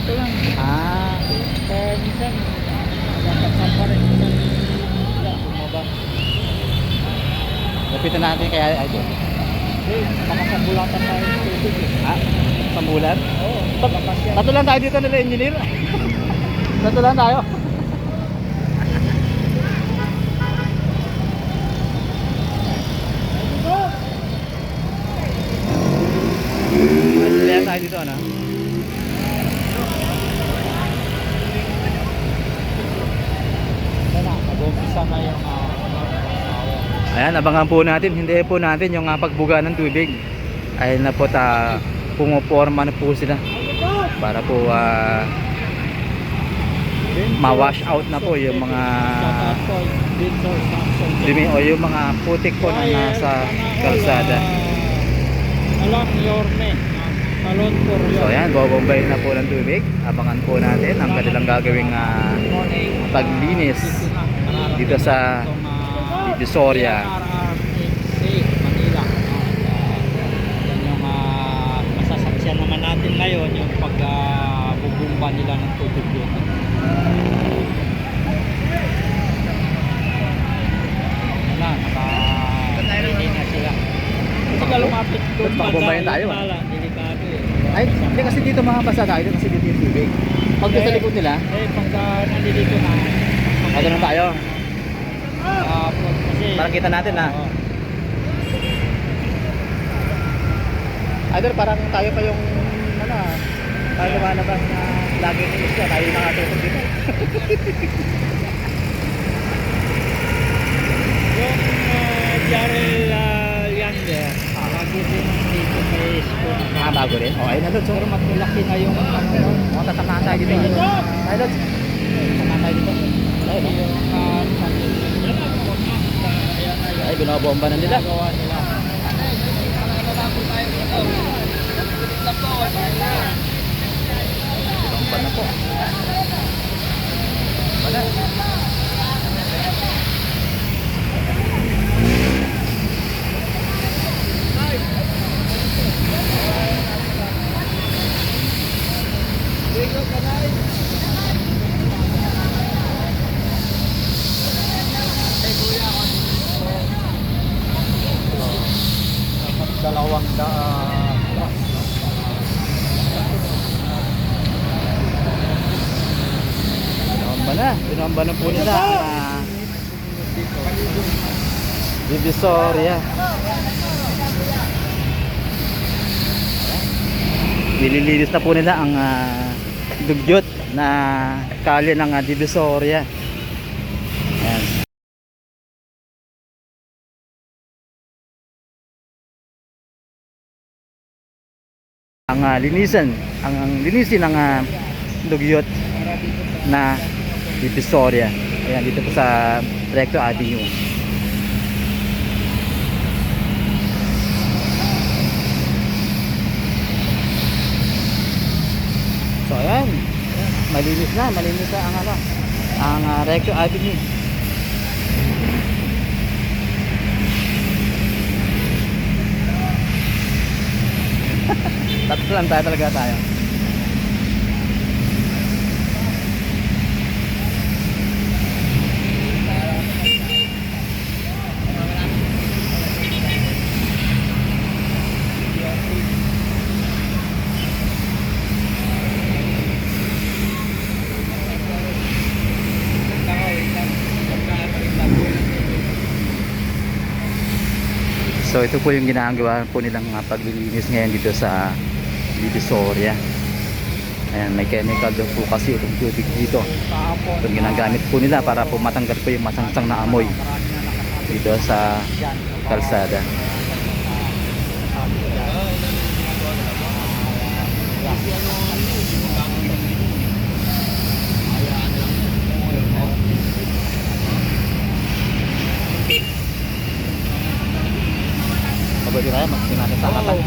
dito lang. Ah, Kaya minsan, nagkakasam pa rin. Minsan, bumaba. lapitan natin kaya idol. Eh, makasambulatan tayo ng tubig eh. Ah, sambulan? Oo, lakas yan. Tatlo lang tayo dito nila engineer. Tatlo lang tayo. Kaya tayo dito ano? Sana, nag-umpisa na yung Ayan, abangan po natin. Hindi po natin yung pagbuga ng tubig. Ayun na po pumoporma na po sila. Para po ma-wash out na po yung mga dumi o yung mga putik po na nasa kalsada. Alam, Yorme. Salon for So ayan, bobombayin na po ng tubig. Abangan po natin ang kanilang gagawing paglinis dito sa Divisoria. Manila. Yan yung masasaksiyan naman natin ngayon yung pagbubumba nila ng tubig dito. Na, nakalinis na sila. Kasi ka lumapit doon Baka tayo. delikado eh. Ay, hindi kasi dito makapasa tayo kasi dito yung tubig. Pag sa likod nila, Pagka nandito na, ano na tayo? kasi Para kita natin na. Idol, parang tayo pa yung tayo lumalabas na lagi ng isla, tayo yung nakatutok dito. yung Jarrell Yander, lagi din dito may school. Bago rin? O, ayun na doon. Pero matulaki na yung O, tatamaan tayo dito. Ayun, tatamaan tayo dito. Ayun, ay, binobomba na nila. gawa nila. Binobomba na po. Wala. Dalawang Binobomba na po nila. Divisoria. Nililinis na po nila ang dugyot na kalye ng Divisoria. Ayan. Ang linisin ng dugyot na Divisoria. Ayan, dito po sa Recto Avenue. So ayan, malinis na ang Recto Avenue. Tatlo lang talaga tayo. So ito po yung ginagawa po nilang paglilinis ngayon dito sa Divisoria. Ayan, may chemical daw po kasi itong tubig dito. Itong ginagamit po nila para po matanggal po yung masangsang na amoy dito sa kalsada. Pwede tayo mag-sin natin sa hatan.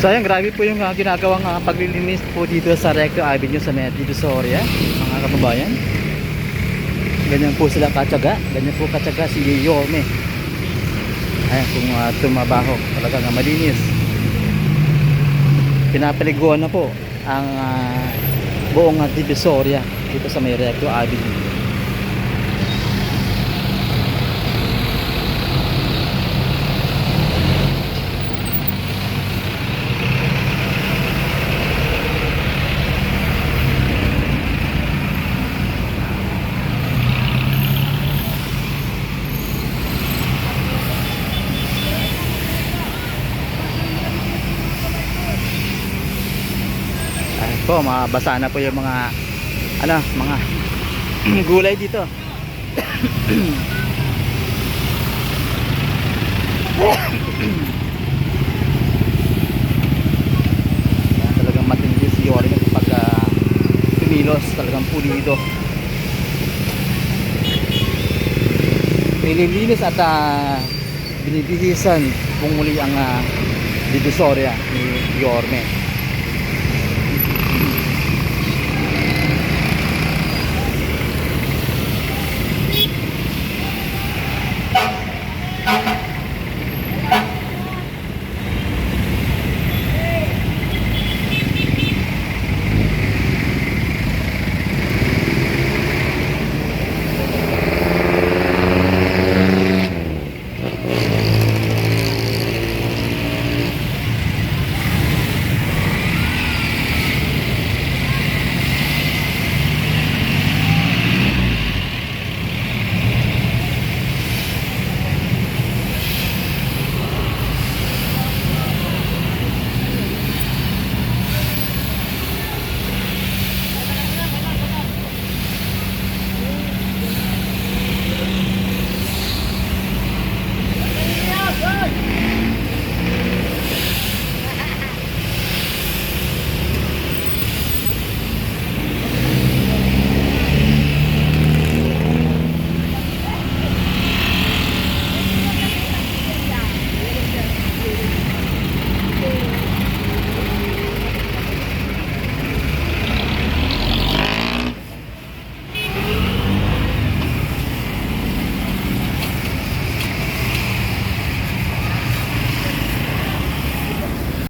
So ayan, grabe po yung ginagawang paglilinis po dito sa Recto Avenue sa Divisoria, mga kababayan. Ganyan po sila katyaga, ganyan po katyaga si Yorme. Ayan, kung tumabaho, talagang malinis. Pinapaliguan na po ang buong Divisoria dito sa may Recto Avenue. Ayan po, mabasa na po yung mga mga gulay dito. Ayan, talagang matindi si Yorme kapag tumilos, talagang pulido. Nililinis at binibihisan kung muli ang Divisoria ni Yorme.